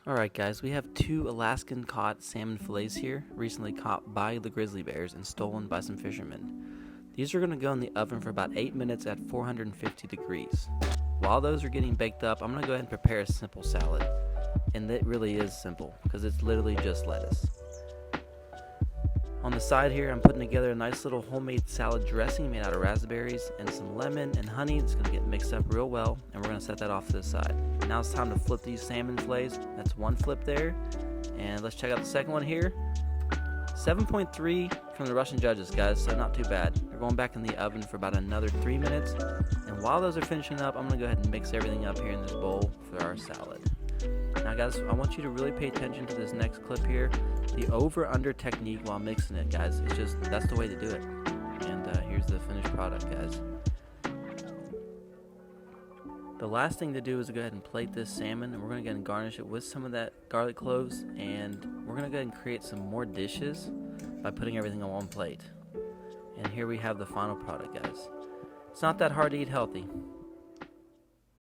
Alright guys, we have two Alaskan caught salmon fillets here, recently caught by the grizzly bears and stolen by some fishermen. These are going to go in the oven for about 8 minutes at 450 degrees. While those are getting baked up, I'm going to go ahead and prepare a simple salad. And it really is simple, because it's literally just lettuce. On the side here, I'm putting together a nice little homemade salad dressing made out of raspberries and some lemon and honey. It's going to get mixed up real well, and we're going to set that off to the side. Now it's time to flip these salmon fillets. That's one flip there, and let's check out the second one here. 7.3 from the Russian judges, guys, so not too bad. They're going back in the oven for about another 3 minutes, and while those are finishing up, I'm going to go ahead and mix everything up here in this bowl for our salad. Now guys, I want you to really pay attention to this next clip here. The over-under technique while mixing it, guys. It's just, that's the way to do it. And here's the finished product, guys. The last thing to do is go ahead and plate this salmon, and we're going to go ahead and garnish it with some of that garlic cloves, and we're going to go ahead and create some more dishes by putting everything on one plate. And here we have the final product, guys. It's not that hard to eat healthy.